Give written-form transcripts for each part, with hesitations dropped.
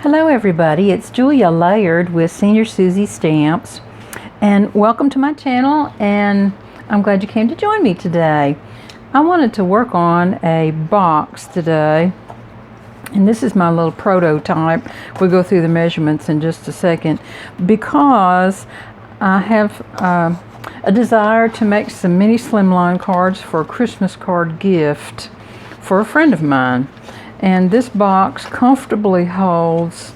Hello everybody, it's Julia Layered with Senior Susie Stamps, and welcome to my channel, and I'm glad you came to join me today. I wanted to work on a box today, and this is my little prototype. We'll go through the measurements in just a second because I have a desire to make some mini slimline cards for a Christmas card gift for a friend of mine. And this box comfortably holds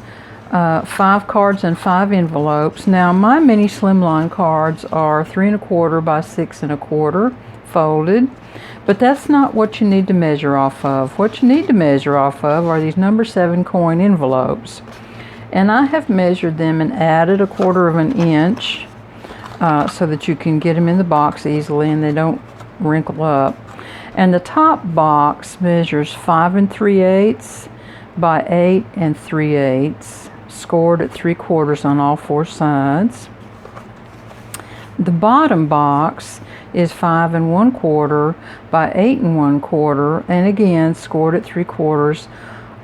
5 cards and 5 envelopes. Now my mini slimline cards are 3 1/4 by 6 1/4 folded, but that's not what you need to measure off of. What you need to measure off of are these number 7 coin envelopes. And I have measured them and added 1/4 inch so that you can get them in the box easily and they don't wrinkle up. And the top box measures 5 3/8 by 8 3/8, scored at 3/4 on all 4 sides. The bottom box is 5 1/4 by 8 1/4, and again scored at 3/4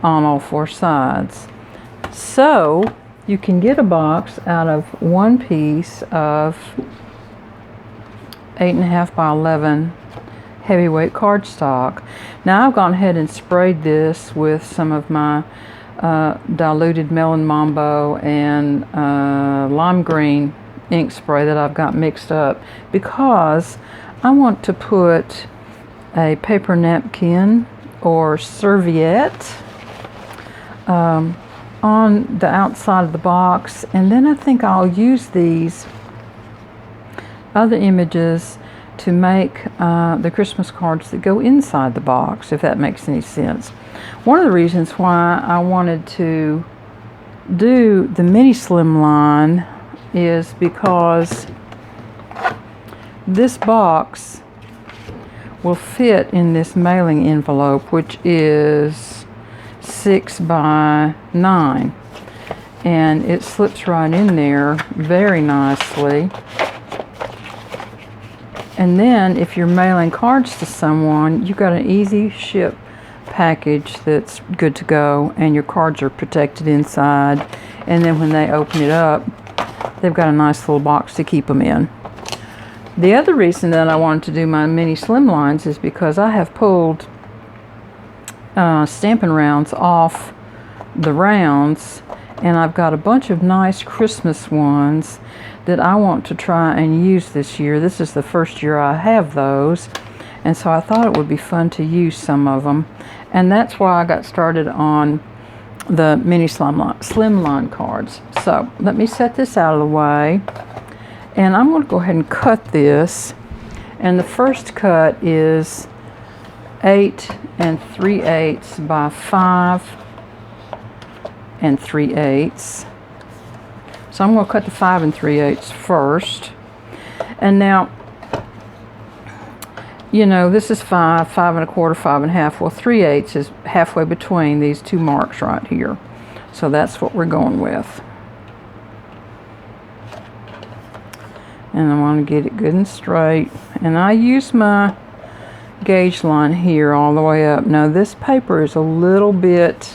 on all 4 sides. So you can get a box out of one piece of 8 1/2 by 11 heavyweight cardstock. Now I've gone ahead and sprayed this with some of my diluted Melon Mambo and lime green ink spray that I've got mixed up because I want to put a paper napkin or serviette on the outside of the box, and then I think I'll use these other images to make the Christmas cards that go inside the box, if that makes any sense. One of the reasons why I wanted to do the mini slimline is because this box will fit in this mailing envelope, which is 6 by 9, and it slips right in there very nicely. And then if you're mailing cards to someone, you've got an easy ship package that's good to go, and your cards are protected inside, and then when they open it up, they've got a nice little box to keep them in. The other reason that I wanted to do my mini slimlines is because I have pulled Stampin' Rounds off the rounds, and I've got a bunch of nice Christmas ones that I want to try and use this year. This is the first year I have those, and so I thought it would be fun to use some of them, and that's why I got started on the mini slimline cards. So let me set this out of the way, and I'm going to go ahead and cut this. And the first cut is 8 3/8 by 5 3/8. So I'm going to cut the 5 3/8 first. And now, you know, this is 5, 5 1/4, 5 1/2. Well, 3/8 is halfway between these two marks right here. So that's what we're going with. And I want to get it good and straight. And I use my gauge line here all the way up. Now this paper is a little bit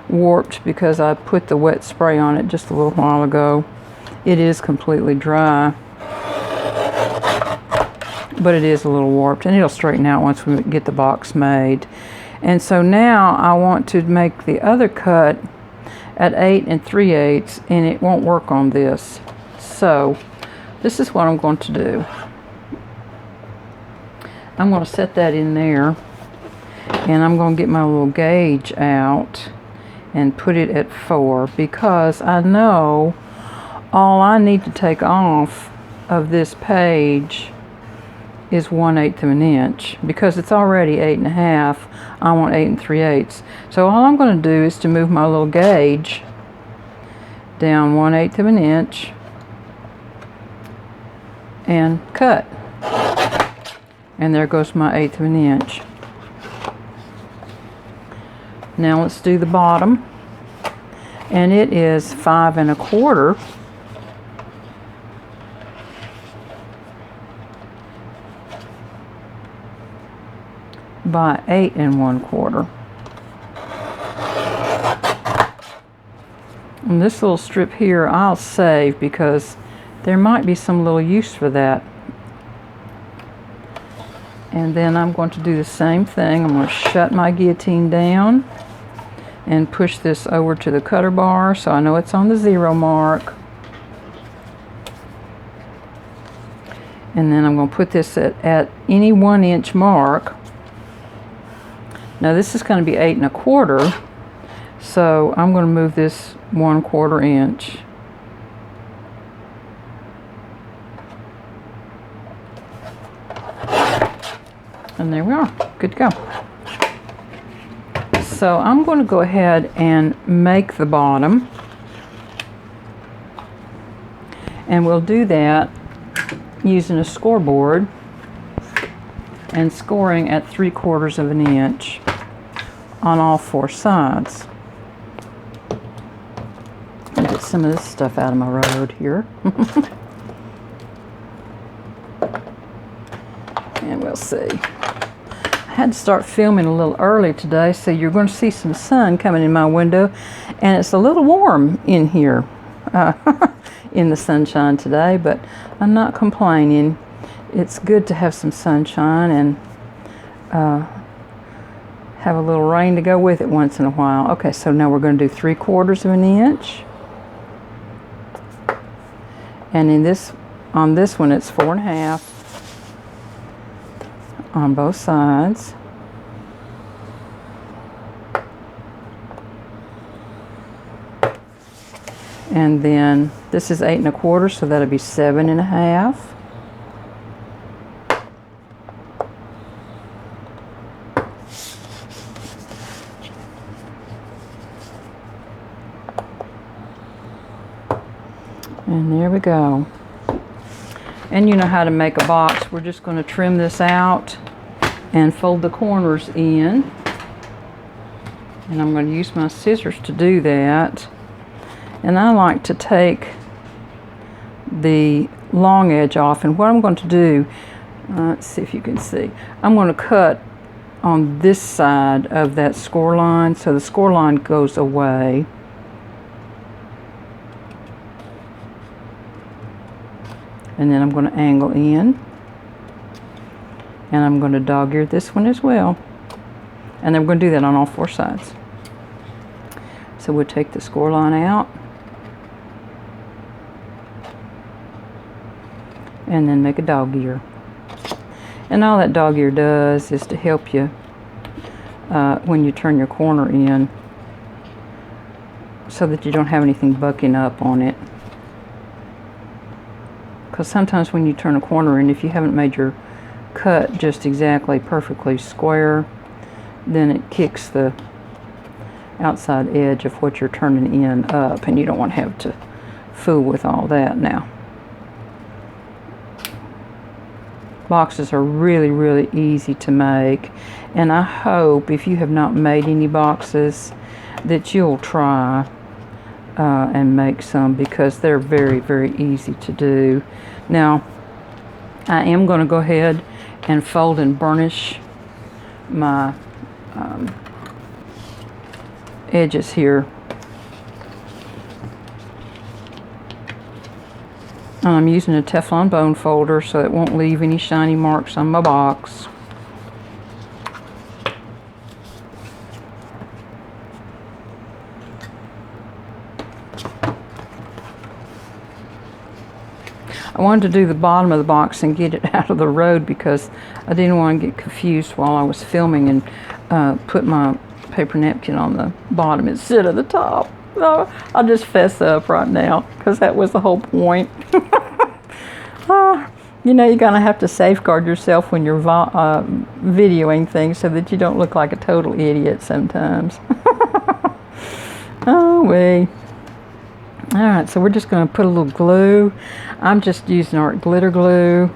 warped because I put the wet spray on it just a little while ago. It is completely dry, but it is a little warped, and it'll straighten out once we get the box made. And so now I want to make the other cut at 8 3/8, and it won't work on this. So this is what I'm going to do. I'm going to set that in there, and I'm going to get my little gauge out and put it at 4, because I know all I need to take off of this page is 1/8 of an inch, because it's already 8 1/2. I want 8 3/8. So all I'm going to do is to move my little gauge down 1/8 of an inch and cut. And there goes my 1/8 of an inch. Now let's do the bottom, and it is 5 1/4 by 8 1/4. And this little strip here I'll save because there might be some little use for that. And then I'm going to do the same thing. I'm going to shut my guillotine down and push this over to the cutter bar so I know it's on the 0 mark. And then I'm going to put this at any 1 inch mark. Now this is going to be 8 1/4, so I'm going to move this 1/4 inch. And there we are, good to go. So I'm going to go ahead and make the bottom. And we'll do that using a scoreboard and scoring at 3/4 of an inch on all 4 sides. I'll get some of this stuff out of my road here. And we'll see. I had to start filming a little early today, so you're going to see some sun coming in my window, and it's a little warm in here in the sunshine today, but I'm not complaining. It's good to have some sunshine and have a little rain to go with it once in a while. Okay, so now we're going to do 3/4 of an inch, and on this one it's 4 1/2 on both sides. And then this is 8 1/4, so that'll be 7 1/2. And there we go. And you know how to make a box. We're just going to trim this out and fold the corners in. And I'm going to use my scissors to do that. And I like to take the long edge off. And what I'm going to do, let's see if you can see, I'm going to cut on this side of that score line so the score line goes away. And then I'm going to angle in, and I'm going to dog ear this one as well, and then we're going to do that on all 4 sides. So we'll take the score line out and then make a dog ear, and all that dog ear does is to help you when you turn your corner in so that you don't have anything bucking up on it. Because sometimes when you turn a corner in, if you haven't made your cut just exactly perfectly square, then it kicks the outside edge of what you're turning in up, and you don't want to have to fool with all that. Now, boxes are really, really easy to make, and I hope if you have not made any boxes that you'll try and make some, because they're very, very easy to do. Now, I am going to go ahead and fold and burnish my edges here. And I'm using a Teflon bone folder so it won't leave any shiny marks on my box. I wanted to do the bottom of the box and get it out of the road because I didn't want to get confused while I was filming and put my paper napkin on the bottom instead of the top. So I'll just fess up right now because that was the whole point. You know, you're going to have to safeguard yourself when you're videoing things so that you don't look like a total idiot sometimes. Oh, wait. Alright, so we're just going to put a little glue. I'm just using art glitter glue.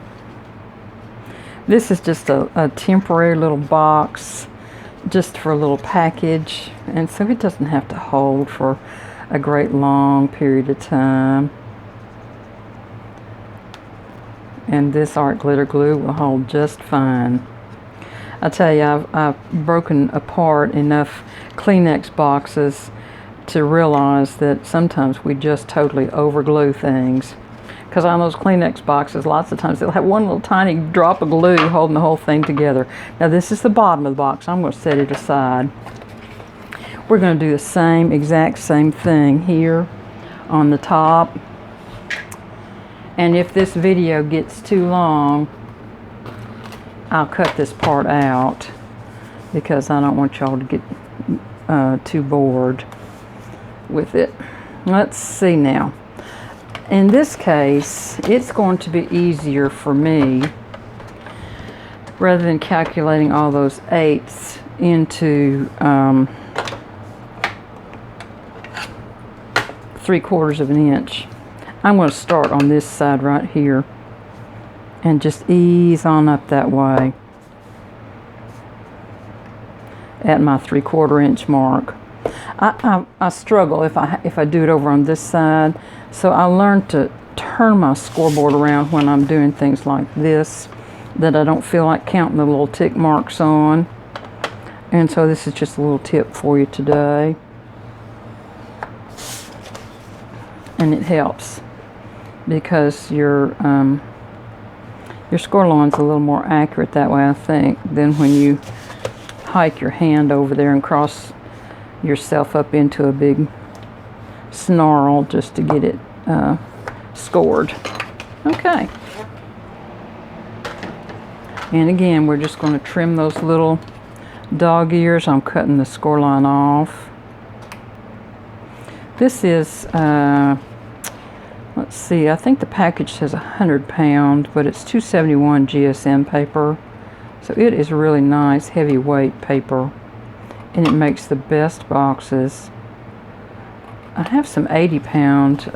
This is just a temporary little box, just for a little package, and so it doesn't have to hold for a great long period of time. And this art glitter glue will hold just fine. I tell you, I've broken apart enough Kleenex boxes to realize that sometimes we just totally overglue things. Because on those Kleenex boxes, lots of times they'll have one little tiny drop of glue holding the whole thing together. Now this is the bottom of the box. I'm going to set it aside. We're going to do the exact same thing here on the top. And if this video gets too long, I'll cut this part out because I don't want y'all to get too bored with it. Let's see now. In this case, it's going to be easier for me, rather than calculating all those eighths into 3/4 of an inch. I'm going to start on this side right here and just ease on up that way at my 3/4 inch mark. I struggle if I do it over on this side, so I learned to turn my scoreboard around when I'm doing things like this that I don't feel like counting the little tick marks on. And so this is just a little tip for you today, and it helps because your score line's a little more accurate that way, I think, than when you hike your hand over there and cross yourself up into a big snarl just to get it scored. Okay. And again, we're just going to trim those little dog ears. I'm cutting the score line off. This is, let's see, I think the package says 100 pound, but it's 271 GSM paper. So it is really nice, heavyweight paper, and it makes the best boxes. I have some 80 pound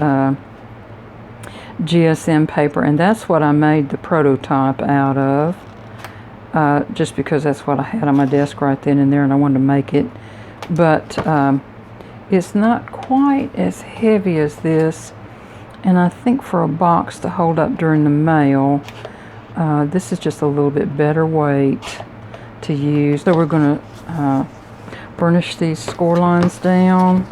GSM paper, and that's what I made the prototype out of, just because that's what I had on my desk right then and there, and I wanted to make it. But it's not quite as heavy as this, and I think for a box to hold up during the mail, this is just a little bit better weight to use. So we're going to burnish these score lines down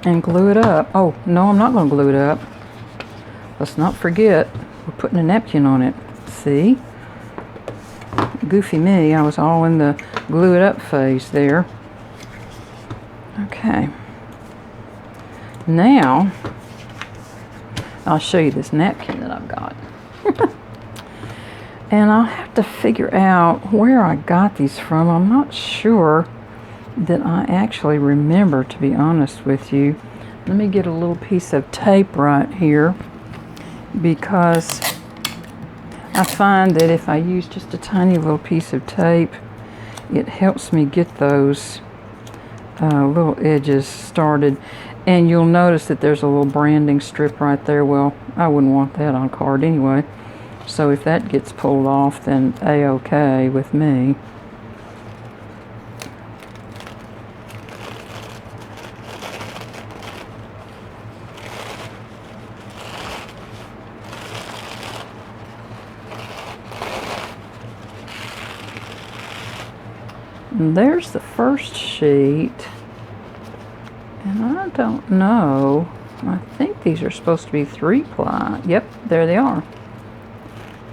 and glue it up. Oh, no, I'm not going to glue it up. Let's not forget, we're putting a napkin on it. See? Goofy me, I was all in the glue it up phase there. Okay. Now, I'll show you this napkin that I've got. And I'll have to figure out where I got these from. I'm not sure that I actually remember, to be honest with you. Let me get a little piece of tape right here, because I find that if I use just a tiny little piece of tape, it helps me get those little edges started. And you'll notice that there's a little branding strip right there. Well, I wouldn't want that on card anyway. So if that gets pulled off, then A-okay with me. And there's the first sheet. And I don't know. I think these are supposed to be 3-ply. Yep, there they are.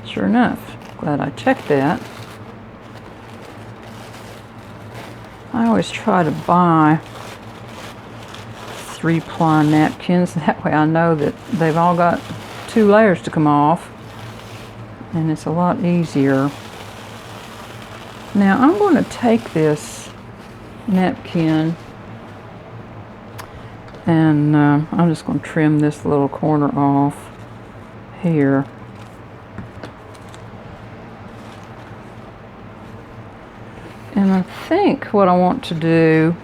Sure enough. Glad I checked that. I always try to buy 3-ply napkins. That way I know that they've all got 2 layers to come off. And it's a lot easier. Now I'm going to take this napkin and I'm just going to trim this little corner off here. And I think what I want to do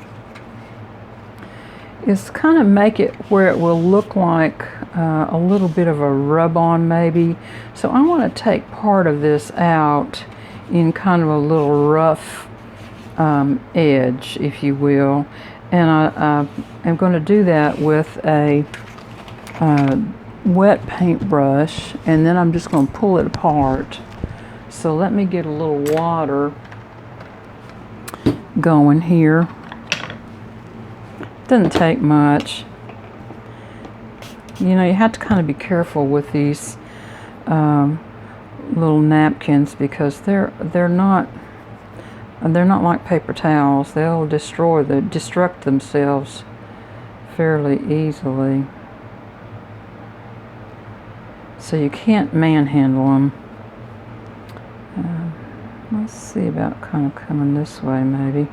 is kind of make it where it will look like a little bit of a rub-on maybe. So I want to take part of this out in kind of a little rough edge, if you will. And I am going to do that with a wet paintbrush, and then I'm just going to pull it apart. So let me get a little water going here. Doesn't take much. You know, you have to kind of be careful with these little napkins because they're not like paper towels. They'll destruct themselves fairly easily. So you can't manhandle them. Let's see about kind of coming this way maybe.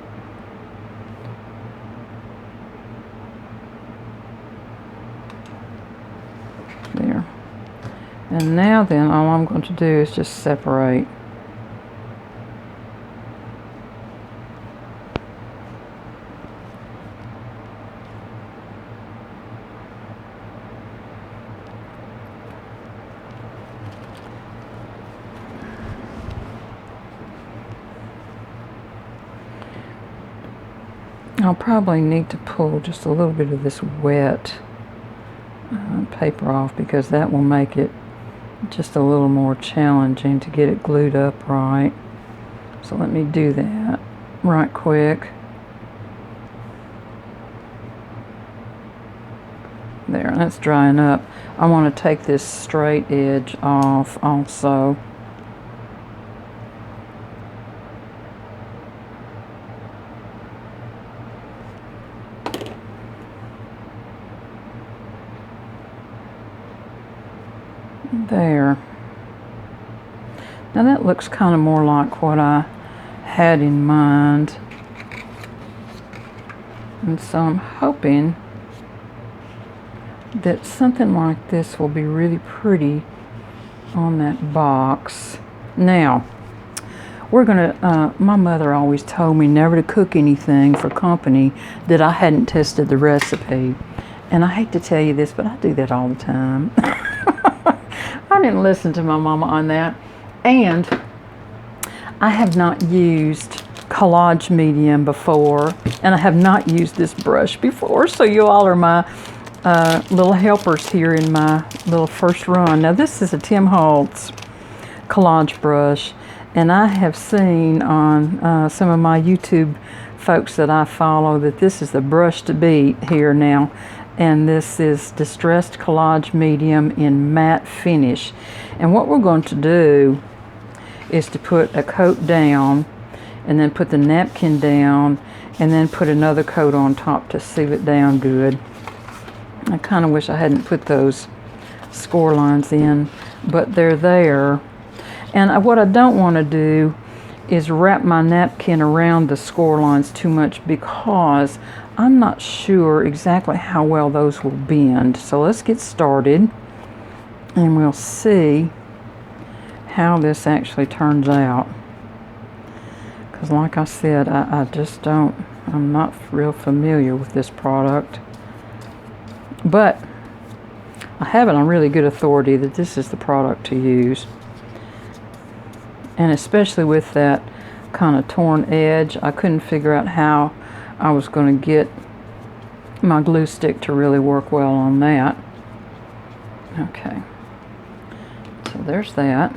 There. And now then, all I'm going to do is just separate. I'll probably need to pull just a little bit of this wet paper off because that will make it just a little more challenging to get it glued up right. So let me do that right quick. There, that's drying up. I want to take this straight edge off also. There. Now that looks kind of more like what I had in mind. And so I'm hoping that something like this will be really pretty on that box. Now, we're gonna, my mother always told me never to cook anything for company that I hadn't tested the recipe. And I hate to tell you this, but I do that all the time. I didn't listen to my mama on that. And I have not used collage medium before, and I have not used this brush before, so you all are my little helpers here in my little first run. Now this is a Tim Holtz collage brush, and I have seen on some of my YouTube folks that I follow that this is the brush to beat here now. And this is Distressed Collage Medium in Matte Finish. And what we're going to do is to put a coat down and then put the napkin down and then put another coat on top to seal it down good. I kind of wish I hadn't put those score lines in, but they're there. And what I don't want to do is wrap my napkin around the score lines too much because I'm not sure exactly how well those will bend. So let's get started and we'll see how this actually turns out. Because like I said, I'm not real familiar with this product. But I have it on really good authority that this is the product to use. And especially with that kind of torn edge, I couldn't figure out how I was going to get my glue stick to really work well on that. Okay, so there's that.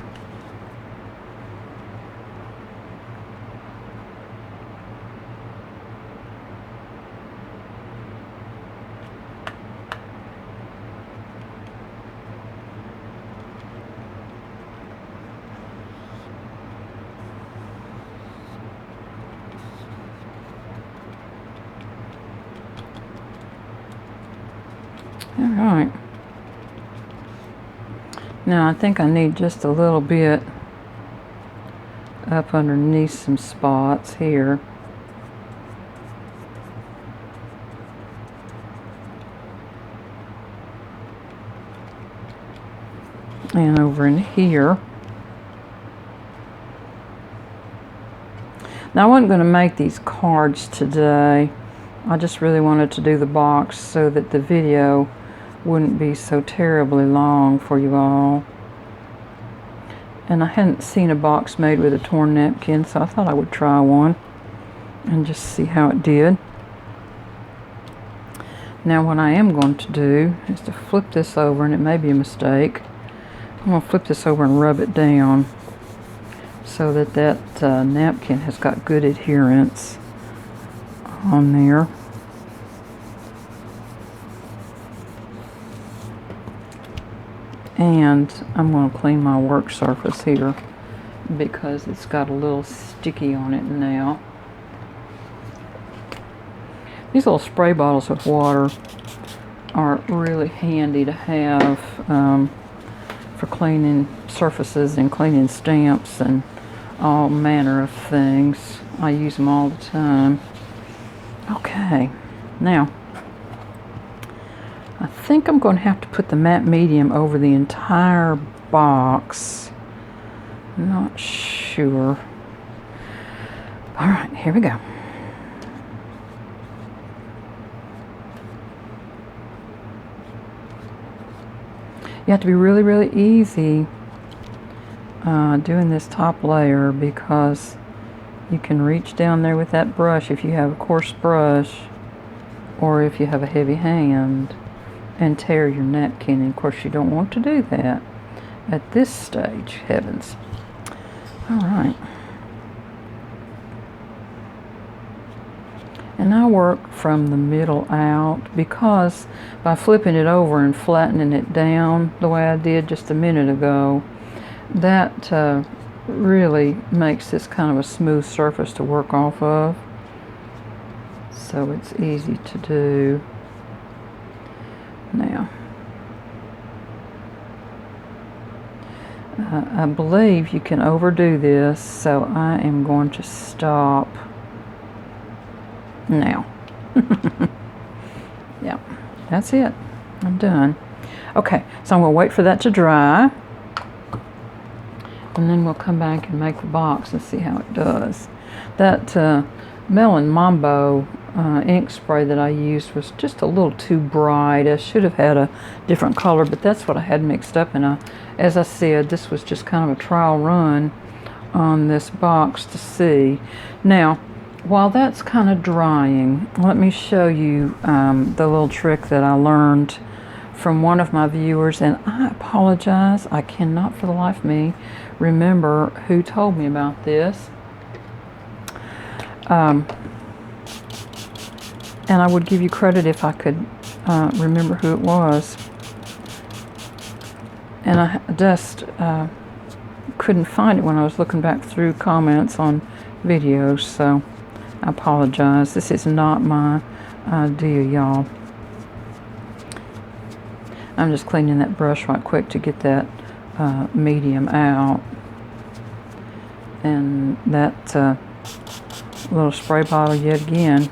All right. Now I think I need just a little bit up underneath some spots here. And over in here. Now I wasn't going to make these cards today. I just really wanted to do the box so that the video wouldn't be so terribly long for you all. And I hadn't seen a box made with a torn napkin, so I thought I would try one and just see how it did. Now what I am going to do is to flip this over, and it may be a mistake. I'm going to flip this over and rub it down so that that napkin has got good adherence on there. And I'm going to clean my work surface here because it's got a little sticky on it now. These little spray bottles of water are really handy to have for cleaning surfaces and cleaning stamps and all manner of things. I use them all the time. Okay, now I think I'm going to have to put the matte medium over the entire box. Not sure. All right, here we go. You have to be really, really easy doing this top layer because you can reach down there with that brush if you have a coarse brush or if you have a heavy hand and tear your napkin. And of course you don't want to do that at this stage, heavens. All right. And I work from the middle out because by flipping it over and flattening it down the way I did just a minute ago, that really makes this kind of a smooth surface to work off of. So it's easy to do. Now, I believe you can overdo this, so I am going to stop now. Yeah, that's it. I'm done. Okay, so I'm going to wait for that to dry. And then we'll come back and make the box and see how it does. That Melon Mambo ink spray that I used was just a little too bright. I should have had a different color, but that's what I had mixed up. And as I said, this was just kind of a trial run on this box to see. Now, while that's kind of drying, let me show you the little trick that I learned from one of my viewers, and I apologize, I cannot for the life of me remember who told me about this. And I would give you credit if I could remember who it was. And I just couldn't find it when I was looking back through comments on videos, so I apologize. This is not my idea, y'all. I'm just cleaning that brush right quick to get that medium out. And that little spray bottle, yet again,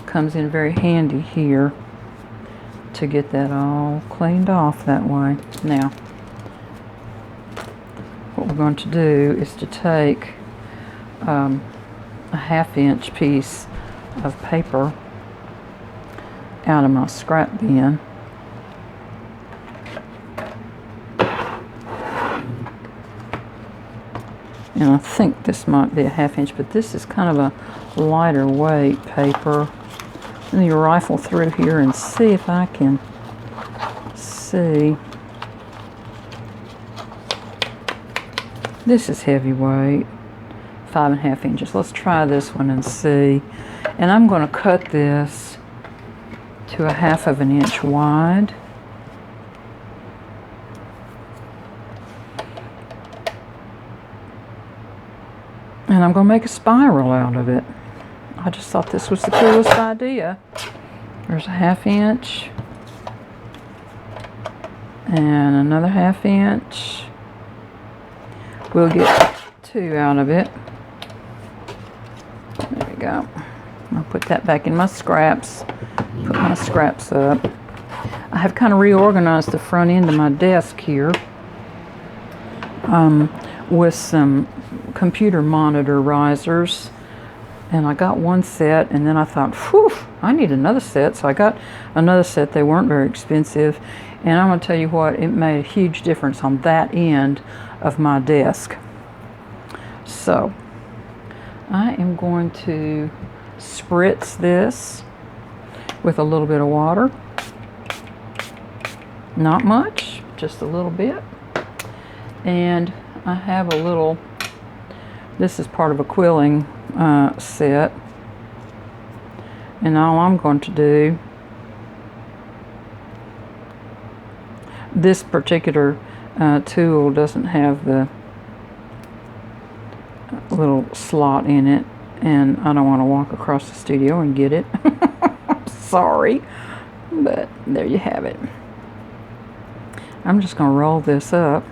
comes in very handy here to get that all cleaned off that way. Now, what we're going to do is to take a 1/2 inch piece of paper out of my scrap bin. And I think this might be a 1/2 inch, but this is kind of a lighter weight paper. Let me rifle through here and see if I can see. This is heavyweight, 5.5 inches. Let's try this one and see. And I'm going to cut this to 1/2 inch wide. And I'm going to make a spiral out of it. I just thought this was the coolest idea. There's a 1/2 inch. And another 1/2 inch. We'll get 2 out of it. There we go. I'll put that back in my scraps. Put my scraps up. I have kind of reorganized the front end of my desk here with some computer monitor risers, and I got one set, and then I thought, whew, I need another set, so I got another set. They weren't very expensive, and I'm going to tell you what, it made a huge difference on that end of my desk. So I am going to spritz this with a little bit of water. Not much, just a little bit. And I have a little, this is part of a quilling set, and all I'm going to do, this particular tool doesn't have the little slot in it, and I don't want to walk across the studio and get it. Sorry, but there you have it. I'm just going to roll this up,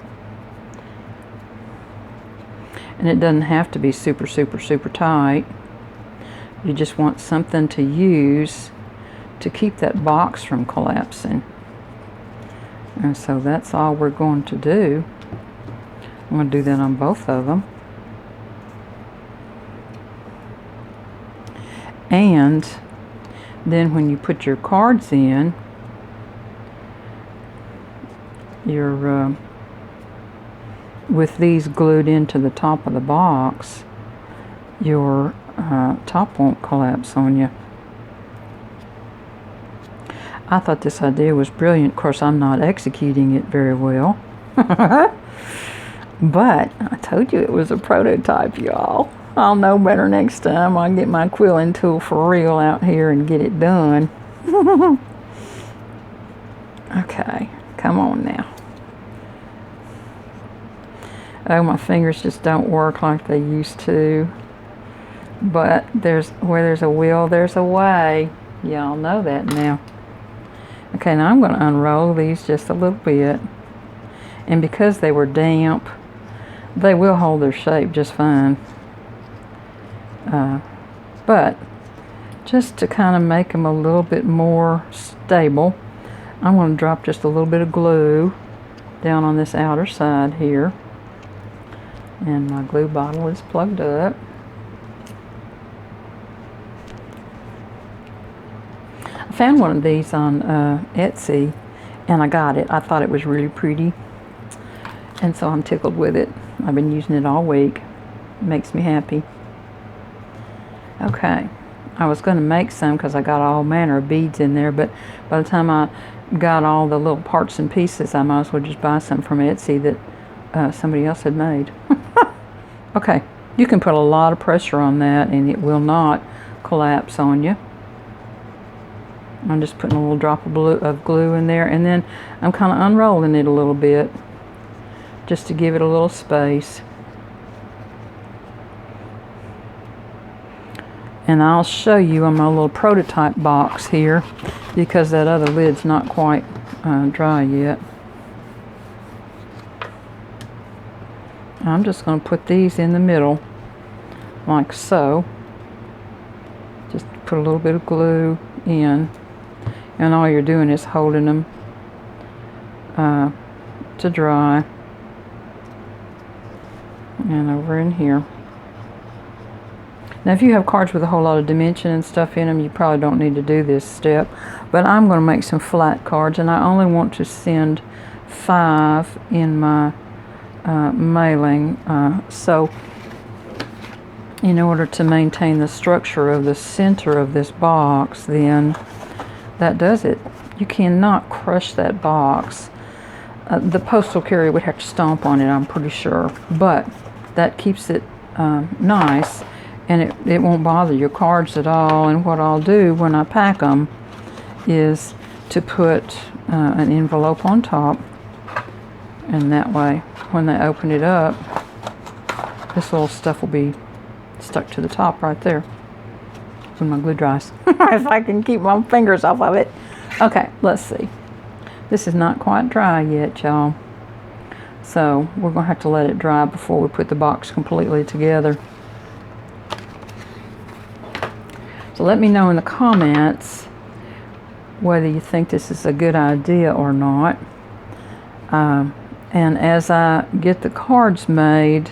and it doesn't have to be super tight. You just want something to use to keep that box from collapsing. And so that's all we're going to do. I'm going to do that on both of them. And then when you put your cards in, your with these glued into the top of the box, your top won't collapse on you. I thought this idea was brilliant. Of course, I'm not executing it very well. But I told you it was a prototype, y'all. I'll know better next time. I'll get my quilling tool for real out here and get it done. Okay, come on now. Oh, my fingers just don't work like they used to. But where there's a will, there's a way. Y'all know that now. Okay, now I'm going to unroll these just a little bit. And because they were damp, they will hold their shape just fine. But just to kind of make them a little bit more stable, I'm going to drop just a little bit of glue down on this outer side here. And my glue bottle is plugged up. I found one of these on Etsy, and I got it. I thought it was really pretty, and so I'm tickled with it. I've been using it all week. It makes me happy. Okay, I was going to make some because I got all manner of beads in there, but by the time I got all the little parts and pieces, I might as well just buy some from Etsy that somebody else had made. Okay, you can put a lot of pressure on that and it will not collapse on you. I'm just putting a little drop of glue in there, and then I'm kind of unrolling it a little bit just to give it a little space. And I'll show you on my little prototype box here, because that other lid's not quite dry yet. I'm just going to put these in the middle like so. Just put a little bit of glue in, and all you're doing is holding them to dry. And over in here. Now if you have cards with a whole lot of dimension and stuff in them, you probably don't need to do this step, but I'm going to make some flat cards, and I only want to send 5 in my mailing, so in order to maintain the structure of the center of this box, then that does it. You cannot crush that box. The postal carrier would have to stomp on it, I'm pretty sure, but that keeps it nice, and it won't bother your cards at all. And what I'll do when I pack them is to put an envelope on top, and that way when they open it up, this little stuff will be stuck to the top right there when my glue dries. If I can keep my fingers off of it. Okay, let's see. This is not quite dry yet, y'all, so we're going to have to let it dry before we put the box completely together. So let me know in the comments whether you think this is a good idea or not. And as I get the cards made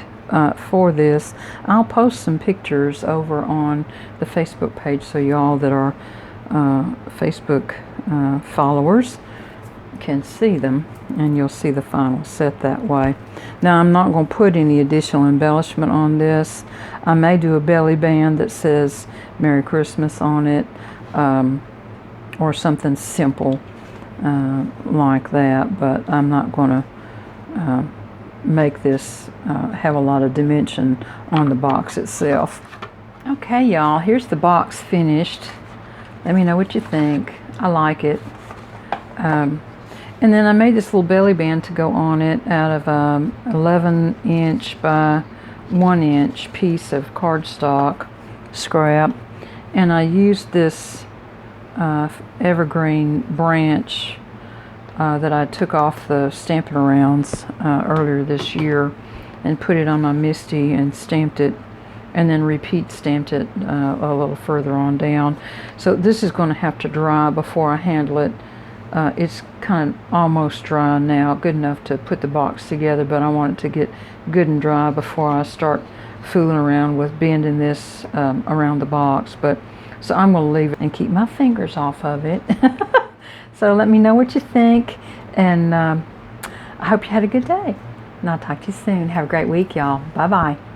for this, I'll post some pictures over on the Facebook page, so y'all that are Facebook followers can see them, and you'll see the final set that way. Now I'm not going to put any additional embellishment on this. I may do a belly band that says Merry Christmas on it, or something simple like that, but I'm not going to make this have a lot of dimension on the box itself. Okay, y'all, here's the box finished. Let me know what you think. I like it. And then I made this little belly band to go on it out of 11 inch by 1 inch piece of cardstock scrap. And I used this evergreen branch that I took off the Stampin' Arounds earlier this year and put it on my Misty and stamped it, and then repeat stamped it a little further on down. So this is going to have to dry before I handle it. It's kind of almost dry now, good enough to put the box together, but I want it to get good and dry before I start fooling around with bending this around the box. So I'm going to leave it and keep my fingers off of it. So let me know what you think, and I hope you had a good day. And I'll talk to you soon. Have a great week, y'all. Bye-bye.